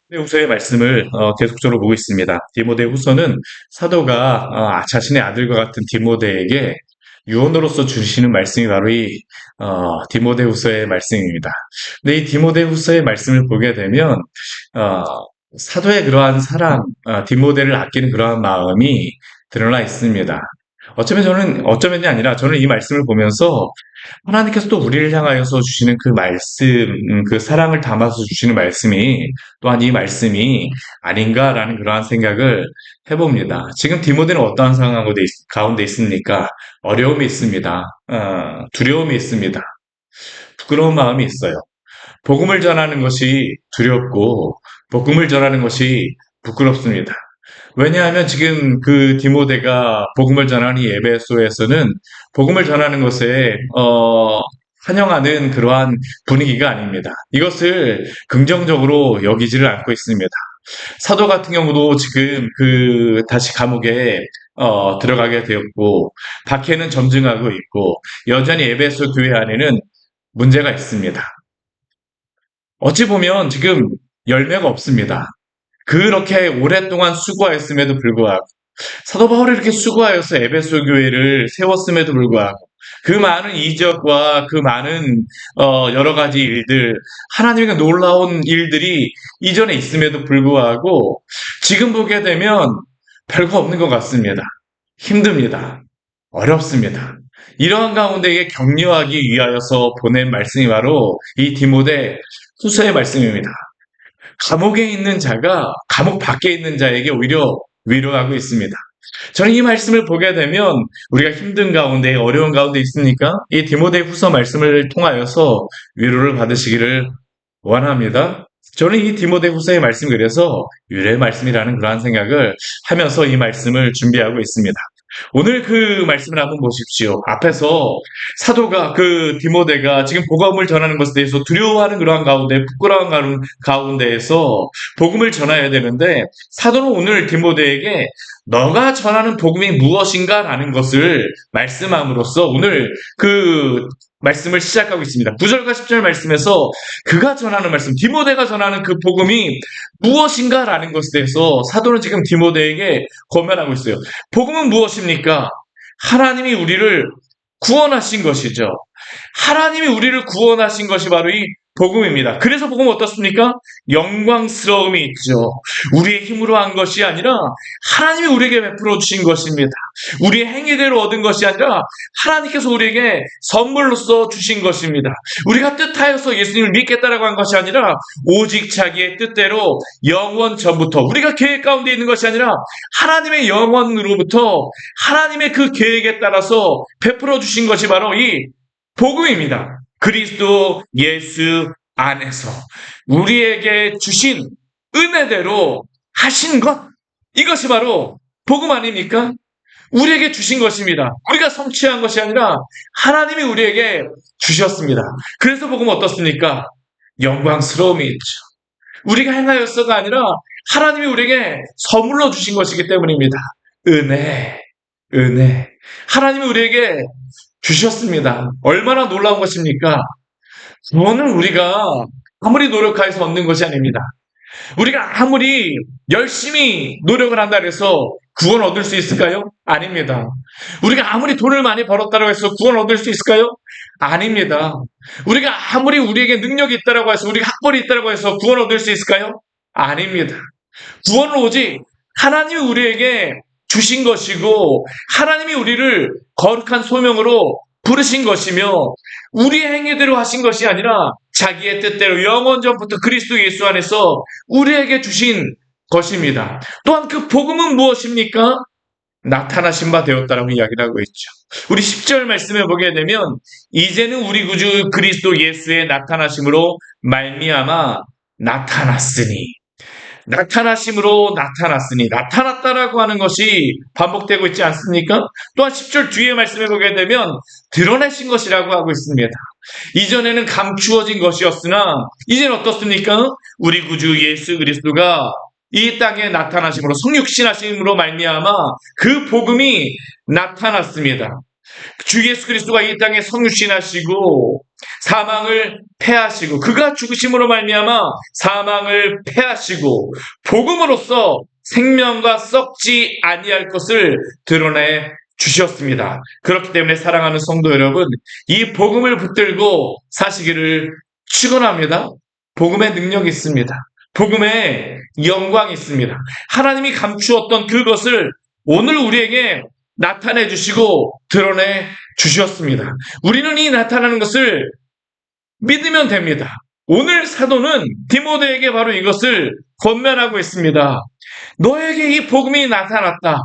디모데후서의 말씀을 계속적으로 보고 있습니다. 디모데후서는 사도가 자신의 아들과 같은 디모데에게 유언으로서 주시는 말씀이 바로 이 디모데후서의 말씀입니다. 근데 이 디모데후서의 말씀을 보게 되면 어, 사도의 그러한 사랑, 디모데를 아끼는 그러한 마음이 드러나 있습니다. 어쩌면이 아니라 저는 이 말씀을 보면서 하나님께서 또 우리를 향하여서 주시는 그 말씀, 그 사랑을 담아서 주시는 말씀이 또한 이 말씀이 아닌가라는 그러한 생각을 해봅니다. 지금 디모데는 어떠한 상황 가운데 있습니까? 어려움이 있습니다. 두려움이 있습니다. 부끄러운 마음이 있어요. 복음을 전하는 것이 두렵고, 복음을 전하는 것이 부끄럽습니다. 왜냐하면 지금 그 디모데가 복음을 전하는 이 에베소에서는 복음을 전하는 것에 환영하는 그러한 분위기가 아닙니다. 이것을 긍정적으로 여기지를 않고 있습니다. 사도 같은 경우도 지금 다시 감옥에 들어가게 되었고 박해는 점증하고 있고 여전히 에베소 교회 안에는 문제가 있습니다. 어찌 보면 지금 열매가 없습니다. 그렇게 오랫동안 수고하였음에도 불구하고 사도 바울이 이렇게 수고하여서 에베소 교회를 세웠음에도 불구하고 그 많은 이적과 그 많은 여러 가지 일들 하나님의 놀라운 일들이 이전에 있음에도 불구하고 지금 보게 되면 별거 없는 것 같습니다. 힘듭니다. 어렵습니다. 이러한 가운데에 격려하기 위하여서 보낸 말씀이 바로 이 디모데 후서의 말씀입니다. 감옥에 있는 자가 감옥 밖에 있는 자에게 오히려 위로하고 있습니다. 저는 이 말씀을 보게 되면 우리가 힘든 가운데 어려운 가운데 있으니까 이 디모데 후서 말씀을 통하여서 위로를 받으시기를 원합니다. 저는 이 디모데 후서의 말씀 그래서 유래 말씀이라는 그러한 생각을 하면서 이 말씀을 준비하고 있습니다. 오늘 그 말씀을 한번 보십시오. 앞에서 사도가 디모데가 지금 복음을 전하는 것에 대해서 두려워하는 그러한 가운데 부끄러운 가운데에서 복음을 전해야 되는데 사도는 오늘 디모데에게 너가 전하는 복음이 무엇인가라는 것을 말씀함으로써 오늘 그 말씀을 시작하고 있습니다. 9절과 10절 말씀에서 그가 전하는 말씀, 디모데가 전하는 그 복음이 무엇인가라는 것에 대해서 사도는 지금 디모데에게 고면하고 있어요. 복음은 무엇입니까? 하나님이 우리를 구원하신 것이죠. 하나님이 우리를 구원하신 것이 바로 이 복음입니다. 그래서 복음은 어떻습니까? 영광스러움이 있죠. 우리의 힘으로 한 것이 아니라 하나님이 우리에게 베풀어 주신 것입니다. 우리의 행위대로 얻은 것이 아니라 하나님께서 우리에게 선물로서 주신 것입니다. 우리가 뜻하여서 예수님을 믿겠다라고 한 것이 아니라 오직 자기의 뜻대로 영원 전부터 우리가 계획 가운데 있는 것이 아니라 하나님의 영원으로부터 하나님의 그 계획에 따라서 베풀어 주신 것이 바로 이 복음입니다. 그리스도 예수 안에서 우리에게 주신 은혜대로 하신 것, 이것이 바로 복음 아닙니까? 우리에게 주신 것입니다. 우리가 성취한 것이 아니라 하나님이 우리에게 주셨습니다. 그래서 복음은 어떻습니까? 영광스러움이 있죠. 우리가 행하였어가 아니라 하나님이 우리에게 선물로 주신 것이기 때문입니다. 은혜. 하나님이 우리에게 주셨습니다. 얼마나 놀라운 것입니까? 구원은 우리가 아무리 노력하여서 얻는 것이 아닙니다. 우리가 아무리 열심히 노력을 한다 해서 구원 얻을 수 있을까요? 아닙니다. 우리가 아무리 돈을 많이 벌었다고 해서 구원 얻을 수 있을까요? 아닙니다. 우리가 아무리 우리에게 능력이 있다고 해서 우리가 학벌이 있다고 해서 구원 얻을 수 있을까요? 아닙니다. 구원은 오직 하나님이 우리에게 주신 것이고 하나님이 우리를 거룩한 소명으로 부르신 것이며 우리의 행위대로 하신 것이 아니라 자기의 뜻대로 영원 전부터 그리스도 예수 안에서 우리에게 주신 것입니다. 또한 그 복음은 무엇입니까? 나타나신 바 되었다라고 이야기를 하고 있죠. 우리 10절 말씀에 보게 되면 이제는 우리 구주 그리스도 예수의 나타나심으로 말미암아 나타났으니 나타나심으로 나타났으니 나타났다라고 하는 것이 반복되고 있지 않습니까? 또한 10절 뒤에 말씀해 보게 되면 드러내신 것이라고 하고 있습니다. 이전에는 감추어진 것이었으나 이제는 어떻습니까? 우리 구주 예수 그리스도가 이 땅에 나타나심으로 성육신하심으로 말미암아 그 복음이 나타났습니다. 주 예수 그리스도가 이 땅에 성육신하시고 사망을 패하시고 그가 죽으심으로 말미암아 사망을 패하시고 복음으로써 생명과 썩지 아니할 것을 드러내 주셨습니다. 그렇기 때문에 사랑하는 성도 여러분, 이 복음을 붙들고 사시기를 축원합니다. 복음의 능력이 있습니다. 복음의 영광이 있습니다. 하나님이 감추었던 그것을 오늘 우리에게 나타내 주시고 드러내 주셨습니다. 우리는 이 나타나는 것을 믿으면 됩니다. 오늘 사도는 디모데에게 바로 이것을 권면하고 있습니다. 너에게 이 복음이 나타났다.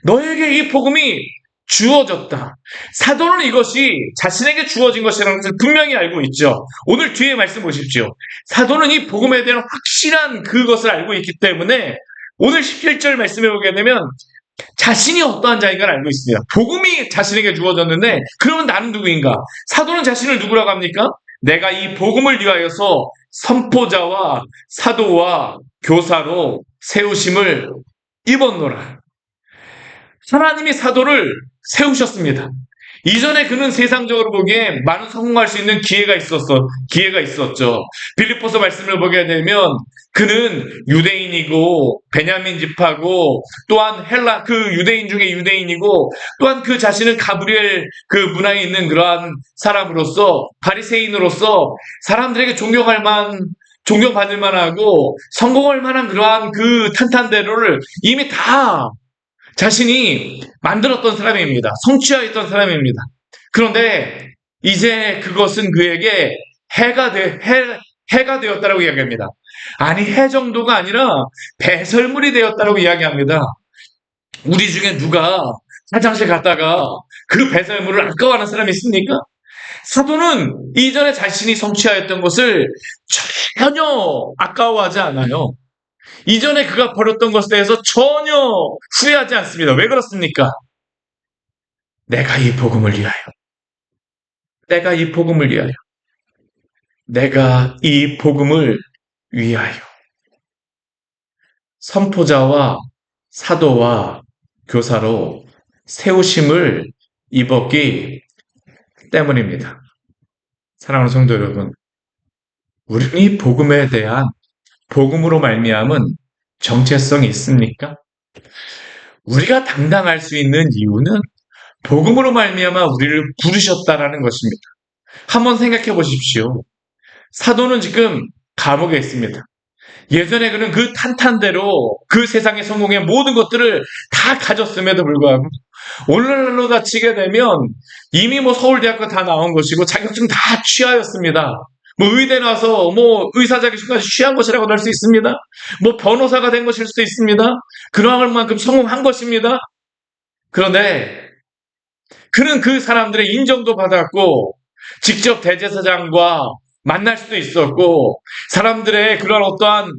너에게 이 복음이 주어졌다. 사도는 이것이 자신에게 주어진 것이라는 것을 분명히 알고 있죠. 오늘 뒤에 말씀 보십시오. 사도는 이 복음에 대한 확실한 그것을 알고 있기 때문에 오늘 17절 말씀해 보게 되면 자신이 어떠한 자인가를 알고 있습니다. 복음이 자신에게 주어졌는데 그러면 나는 누구인가? 사도는 자신을 누구라고 합니까? 내가 이 복음을 위하여서 선포자와 사도와 교사로 세우심을 입었노라. 하나님이 사도를 세우셨습니다. 이전에 그는 세상적으로 보기에 많은 성공할 수 있는 기회가 있었죠. 빌립보서 말씀을 보게 되면 그는 유대인이고 베냐민 지파고 또한 헬라 그 유대인 중에 유대인이고 또한 그 자신은 가브리엘 그 문화에 있는 그러한 사람으로서 바리새인으로서 사람들에게 존경받을 만하고 성공할 만한 그러한 그 탄탄대로를 이미 다 자신이 만들었던 사람입니다. 성취하였던 사람입니다. 그런데 이제 그것은 그에게 해가 되었다라고 이야기합니다. 아니, 해 정도가 아니라 배설물이 되었다라고 이야기합니다. 우리 중에 누가 화장실 갔다가 그 배설물을 아까워하는 사람이 있습니까? 사도는 이전에 자신이 성취하였던 것을 전혀 아까워하지 않아요. 이전에 그가 버렸던 것에 대해서 전혀 후회하지 않습니다. 왜 그렇습니까? 내가 이 복음을 위하여, 내가 이 복음을 위하여, 내가 이 복음을 위하여 선포자와 사도와 교사로 세우심을 입었기 때문입니다. 사랑하는 성도 여러분, 우리는 이 복음에 대한 복음으로 말미암은 정체성이 있습니까? 우리가 당당할 수 있는 이유는 복음으로 말미암아 우리를 부르셨다라는 것입니다. 한번 생각해 보십시오. 사도는 지금 감옥에 있습니다. 예전에 그는 그 탄탄대로 그 세상의 성공의 모든 것들을 다 가졌음에도 불구하고 오늘날로 다치게 되면 이미 서울대학교 다 나온 것이고 자격증 다 취하였습니다. 의대 나서 의사 자격증까지 취한 것이라고 할 수 있습니다. 변호사가 된 것일 수도 있습니다. 그러한 만큼 성공한 것입니다. 그런데 그는 그 사람들의 인정도 받았고 직접 대제사장과 만날 수도 있었고 사람들의 그런 어떠한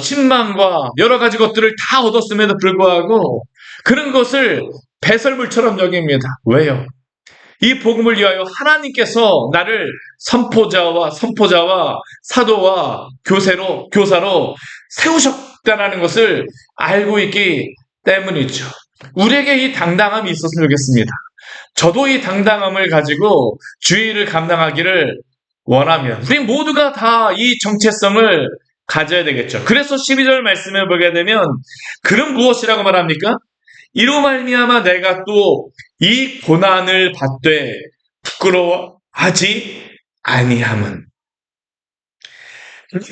신망과 여러 가지 것들을 다 얻었음에도 불구하고 그런 것을 배설물처럼 여깁니다. 왜요? 이 복음을 위하여 하나님께서 나를 선포자와 사도와 교사로 세우셨다는 것을 알고 있기 때문이죠. 우리에게 이 당당함이 있었으면 좋겠습니다. 저도 이 당당함을 가지고 주의를 감당하기를 원합니다. 우리 모두가 다 이 정체성을 가져야 되겠죠. 그래서 12절 말씀을 보게 되면 그는 무엇이라고 말합니까? 이로 말미암아 내가 또 이 고난을 받되 부끄러워하지 아니함은.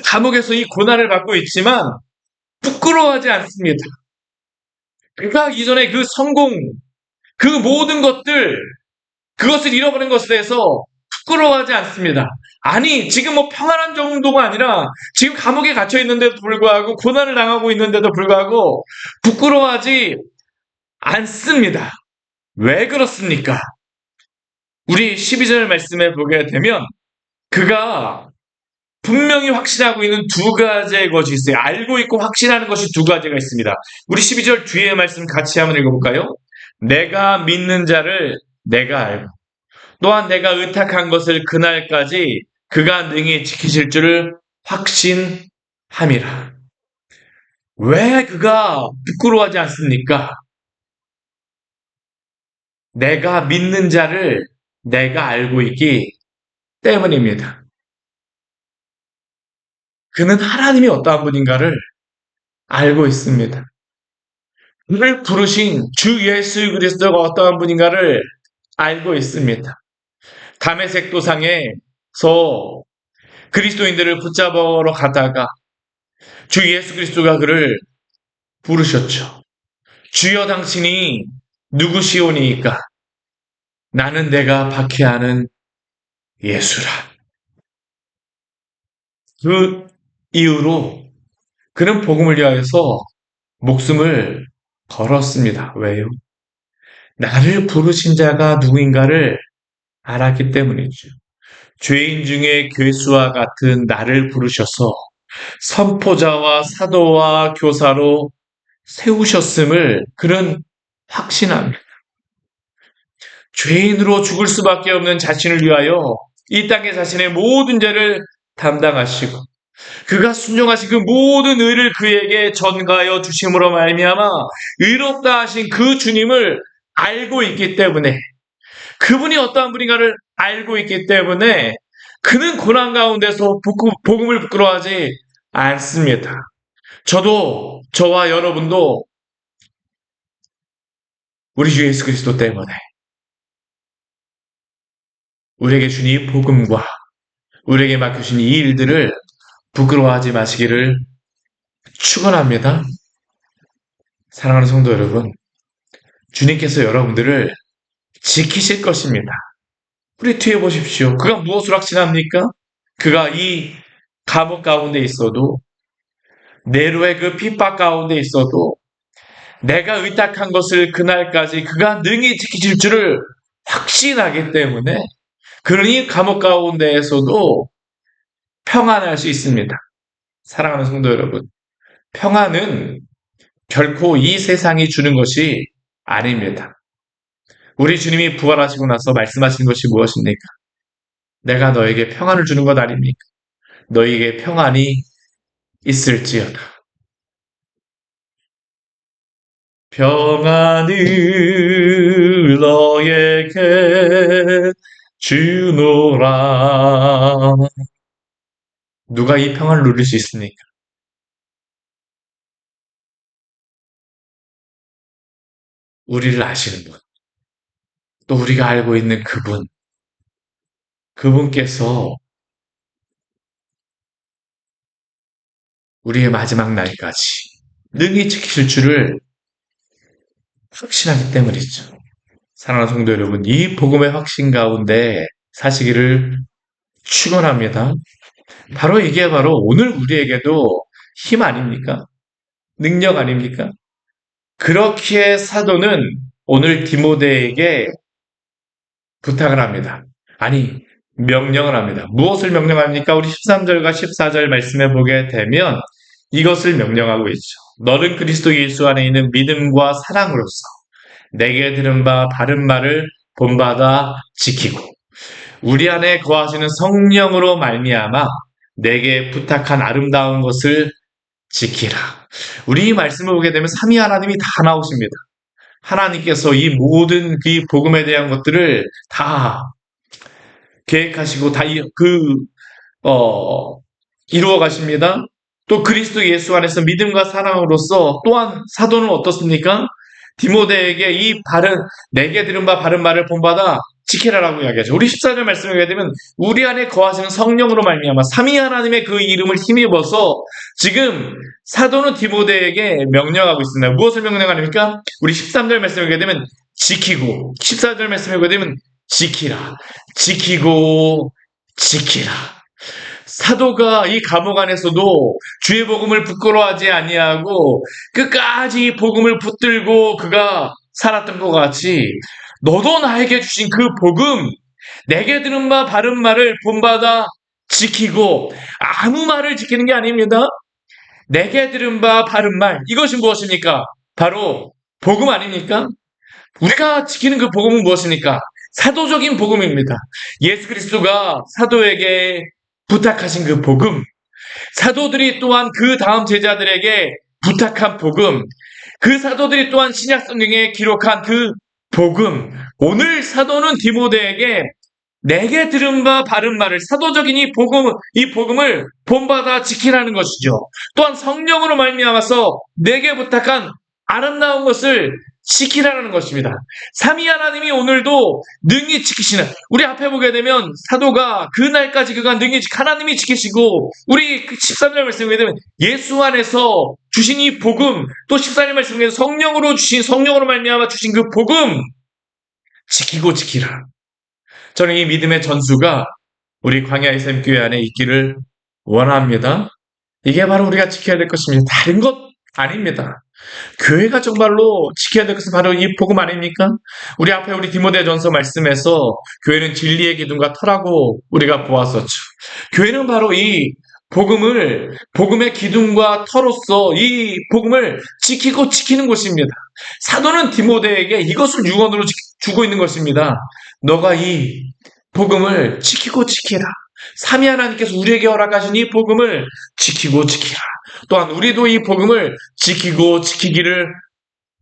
감옥에서 이 고난을 받고 있지만 부끄러워하지 않습니다. 그가 이전에 그 성공, 그 모든 그것을 잃어버린 것에 대해서 부끄러워하지 않습니다. 아니, 지금 평안한 정도가 아니라 지금 감옥에 갇혀 있는데도 불구하고 고난을 당하고 있는데도 불구하고 부끄러워하지 않습니다. 왜 그렇습니까? 우리 12절 말씀에 보게 되면 그가 분명히 확신하고 있는 두 가지의 것이 있어요. 알고 있고 확신하는 것이 두 가지가 있습니다. 우리 12절 뒤에 말씀 같이 한번 읽어볼까요? 내가 믿는 자를 내가 알고 또한 내가 의탁한 것을 그날까지 그가 능히 지키실 줄을 확신함이라. 왜 그가 부끄러워하지 않습니까? 내가 믿는 자를 내가 알고 있기 때문입니다. 그는 하나님이 어떠한 분인가를 알고 있습니다. 그를 부르신 주 예수 그리스도가 어떠한 분인가를 알고 있습니다. 담에색 도상에서 그리스도인들을 붙잡으러 가다가 주 예수 그리스도가 그를 부르셨죠. 주여 당신이 누구시오니이까? 나는 내가 박해하는 예수라. 그 이후로 그는 복음을 위하여서 목숨을 걸었습니다. 왜요? 나를 부르신 자가 누구인가를 알았기 때문이죠. 죄인 중에 괴수와 같은 나를 부르셔서 선포자와 사도와 교사로 세우셨음을 그는 확신합니다. 죄인으로 죽을 수밖에 없는 자신을 위하여 이 땅에 자신의 모든 죄를 담당하시고 그가 순종하신 그 모든 의를 그에게 전가하여 주심으로 말미암아 의롭다 하신 그 주님을 알고 있기 때문에 그분이 어떠한 분인가를 알고 있기 때문에 그는 고난 가운데서 복음을 부끄러워하지 않습니다. 저와 여러분도 우리 주 예수 그리스도 때문에 우리에게 주신 이 복음과 우리에게 맡겨주신 이 일들을 부끄러워하지 마시기를 축원합니다. 사랑하는 성도 여러분, 주님께서 여러분들을 지키실 것입니다. 우리 뒤에 보십시오. 그가 무엇을 확신합니까? 그가 이 감옥 가운데 있어도 네로의 그 핍박 가운데 있어도 내가 의탁한 것을 그날까지 그가 능히 지키실 줄을 확신하기 때문에 그는 이 감옥 가운데에서도 평안할 수 있습니다. 사랑하는 성도 여러분, 평안은 결코 이 세상이 주는 것이 아닙니다. 우리 주님이 부활하시고 나서 말씀하신 것이 무엇입니까? 내가 너에게 평안을 주는 것 아닙니까? 너에게 평안이 있을지어다. 평안을 너에게 주노라. 누가 이 평안을 누릴 수 있습니까? 우리를 아시는 분, 또 우리가 알고 있는 그분께서 우리의 마지막 날까지 능히 지키실 줄을 확신하기 때문이죠. 사랑하는 성도 여러분, 이 복음의 확신 가운데 사시기를 축원합니다. 바로 이게 바로 오늘 우리에게도 힘 아닙니까? 능력 아닙니까? 그렇기에 사도는 오늘 디모데에게 부탁을 합니다. 아니, 명령을 합니다. 무엇을 명령합니까? 우리 13절과 14절 말씀해 보게 되면 이것을 명령하고 있죠. 너는 그리스도 예수 안에 있는 믿음과 사랑으로서 내게 들은 바 바른 말을 본받아 지키고 우리 안에 거하시는 성령으로 말미암아 내게 부탁한 아름다운 것을 지키라. 우리 이 말씀을 보게 되면 삼위 하나님이 다 나오십니다. 하나님께서 이 모든 그 복음에 대한 것들을 다 계획하시고 다 이루어 가십니다. 또 그리스도 예수 안에서 믿음과 사랑으로서 또한 사도는 어떻습니까? 디모데에게 내게 들은 바 바른 말을 본받아 지키라라고 이야기하죠. 우리 14절 말씀을 보게 되면 우리 안에 거하시는 성령으로 말미암아 삼위 하나님의 그 이름을 힘입어서 지금 사도는 디모데에게 명령하고 있습니다. 무엇을 명령하십니까? 우리 13절 말씀을 보게 되면 지키고 14절 말씀을 보게 되면 지키라. 지키고 지키라. 사도가 이 감옥 안에서도 주의 복음을 부끄러워하지 아니하고 끝까지 복음을 붙들고 그가 살았던 것 같이 너도 나에게 주신 그 복음, 내게 들은 바 바른 말을 본받아 지키고 아무 말을 지키는 게 아닙니다. 내게 들은 바 바른 말, 이것이 무엇입니까? 바로 복음 아닙니까? 우리가 지키는 그 복음은 무엇입니까? 사도적인 복음입니다. 예수 그리스도가 사도에게 부탁하신 그 복음, 사도들이 또한 그 다음 제자들에게 부탁한 복음, 그 사도들이 또한 신약 성경에 기록한 그 복음. 오늘 사도는 디모데에게 내게 들은 바 바른 말을 사도적인 이 복음을 본받아 지키라는 것이죠. 또한 성령으로 말미암아서 내게 부탁한 아름다운 것을 지키라는 것입니다. 삼위 하나님이 오늘도 능히 지키시는, 우리 앞에 보게 되면 사도가 그날까지 그가 능히 하나님이 지키시고, 우리 13절 말씀에 보게 되면 예수 안에서 주신 이 복음, 또 14절 말씀에 성령으로 말미암아 주신 그 복음 지키고 지키라. 저는 이 믿음의 전수가 우리 광야의 샘교회 안에 있기를 원합니다. 이게 바로 우리가 지켜야 될 것입니다. 다른 것 아닙니다. 교회가 정말로 지켜야 될 것은 바로 이 복음 아닙니까? 우리 앞에 우리 디모데전서 말씀에서 교회는 진리의 기둥과 터라고 우리가 보았었죠. 교회는 바로 이 복음의 기둥과 터로서 이 복음을 지키고 지키는 곳입니다. 사도는 디모데에게 이것을 유언으로 주고 있는 것입니다. 너가 이 복음을 지키고 지키라. 삼위 하나님께서 우리에게 허락하신 이 복음을 지키고 지키라. 또한 우리도 이 복음을 지키고 지키기를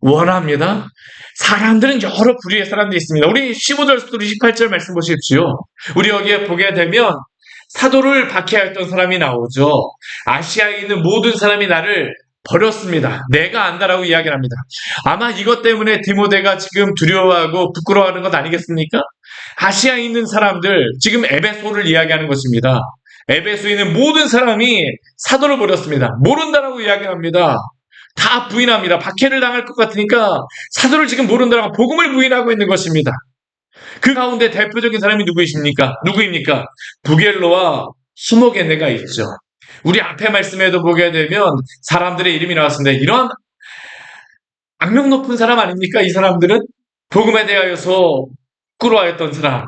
원합니다. 사람들은 여러 부류의 사람들이 있습니다. 우리 15절부터 28절 말씀 보십시오. 우리 여기에 보게 되면 사도를 박해했던 사람이 나오죠. 아시아에 있는 모든 사람이 나를 버렸습니다. 내가 안다라고 이야기를 합니다. 아마 이것 때문에 디모데가 지금 두려워하고 부끄러워하는 것 아니겠습니까? 아시아에 있는 사람들, 지금 에베소를 이야기하는 것입니다. 에베소에 있는 모든 사람이 사도를 버렸습니다. 모른다라고 이야기합니다. 다 부인합니다. 박해를 당할 것 같으니까 사도를 지금 모른다라고 복음을 부인하고 있는 것입니다. 그 가운데 대표적인 사람이 누구입니까? 부겔로와 수모게네가 있죠. 우리 앞에 말씀에도 보게 되면 사람들의 이름이 나왔습니다. 이런 악명 높은 사람 아닙니까? 이 사람들은 복음에 대하여서 부끄러워했던 사람,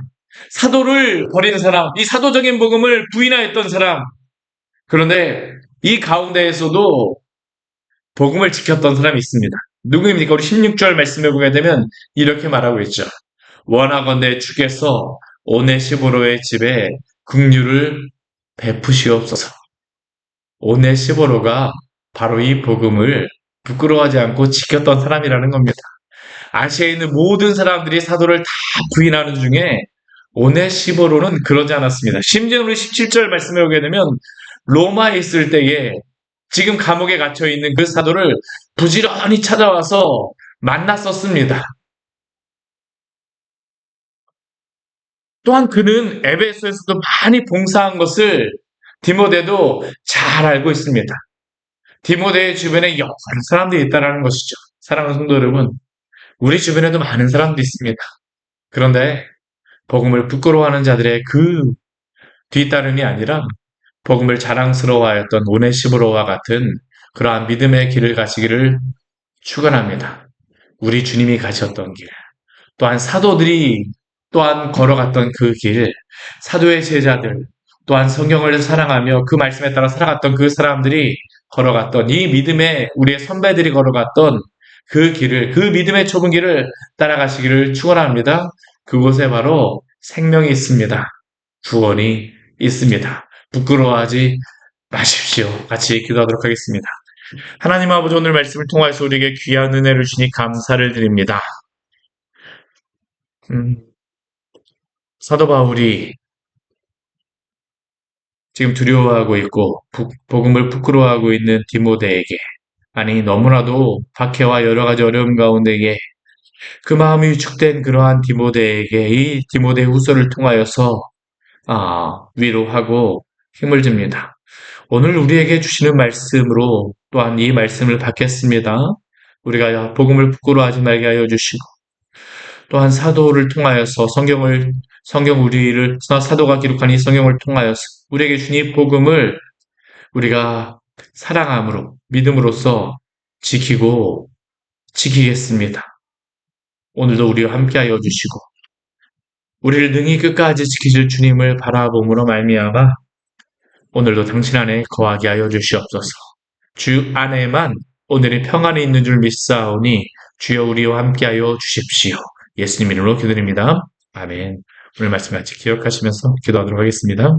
사도를 버린 사람, 이 사도적인 복음을 부인하였던 사람. 그런데 이 가운데에서도 복음을 지켰던 사람이 있습니다. 누구입니까? 우리 16절 말씀에 보게 되면 이렇게 말하고 있죠. 원하건대 주께서 오네시보로의 집에 긍휼을 베푸시옵소서. 오네시보로가 바로 이 복음을 부끄러워하지 않고 지켰던 사람이라는 겁니다. 아시아에 있는 모든 사람들이 사도를 다 부인하는 중에 오네시보로는 그러지 않았습니다. 심지어 우리 17절 말씀에 오게 되면 로마에 있을 때에 지금 감옥에 갇혀 있는 그 사도를 부지런히 찾아와서 만났었습니다. 또한 그는 에베소에서도 많이 봉사한 것을 디모데도 잘 알고 있습니다. 디모데의 주변에 여러 사람들이 있다는 것이죠. 사랑하는 성도 여러분, 우리 주변에도 많은 사람들이 있습니다. 그런데 복음을 부끄러워하는 자들의 그 뒤따름이 아니라 복음을 자랑스러워하였던 오네시모로와 같은 그러한 믿음의 길을 가시기를 축원합니다. 우리 주님이 가셨던 길, 또한 사도들이 또한 걸어갔던 그 길, 사도의 제자들, 또한 성경을 사랑하며 그 말씀에 따라 살아갔던 그 사람들이 걸어갔던 이 믿음의 우리의 선배들이 걸어갔던 그 길을, 그 믿음의 좁은 길을 따라가시기를 축원합니다. 그곳에 바로 생명이 있습니다. 구원이 있습니다. 부끄러워하지 마십시오. 같이 기도하도록 하겠습니다. 하나님 아버지, 오늘 말씀을 통해서 우리에게 귀한 은혜를 주시니 감사를 드립니다. 사도 바울이 지금 두려워하고 있고 복음을 부끄러워하고 있는 디모데에게, 아니 너무나도 박해와 여러 가지 어려움 가운데에 그 마음이 위축된 그러한 디모데에게 이 디모데 후서를 통하여서 위로하고 힘을 줍니다. 오늘 우리에게 주시는 말씀으로 또한 이 말씀을 받겠습니다. 우리가 복음을 부끄러워하지 말게 하여 주시고, 또한 사도를 통하여서 사도가 기록한 이 성경을 통하여서 우리에게 주신 이 복음을 우리가 사랑함으로, 믿음으로써 지키겠습니다. 오늘도 우리와 함께하여 주시고, 우리를 능히 끝까지 지키실 주님을 바라봄으로 말미암아 오늘도 당신 안에 거하게 하여 주시옵소서. 주 안에만 오늘이 평안이 있는 줄 믿사오니 주여 우리와 함께하여 주십시오. 예수님 이름으로 기도드립니다. 아멘. 오늘 말씀 같이 기억하시면서 기도하도록 하겠습니다.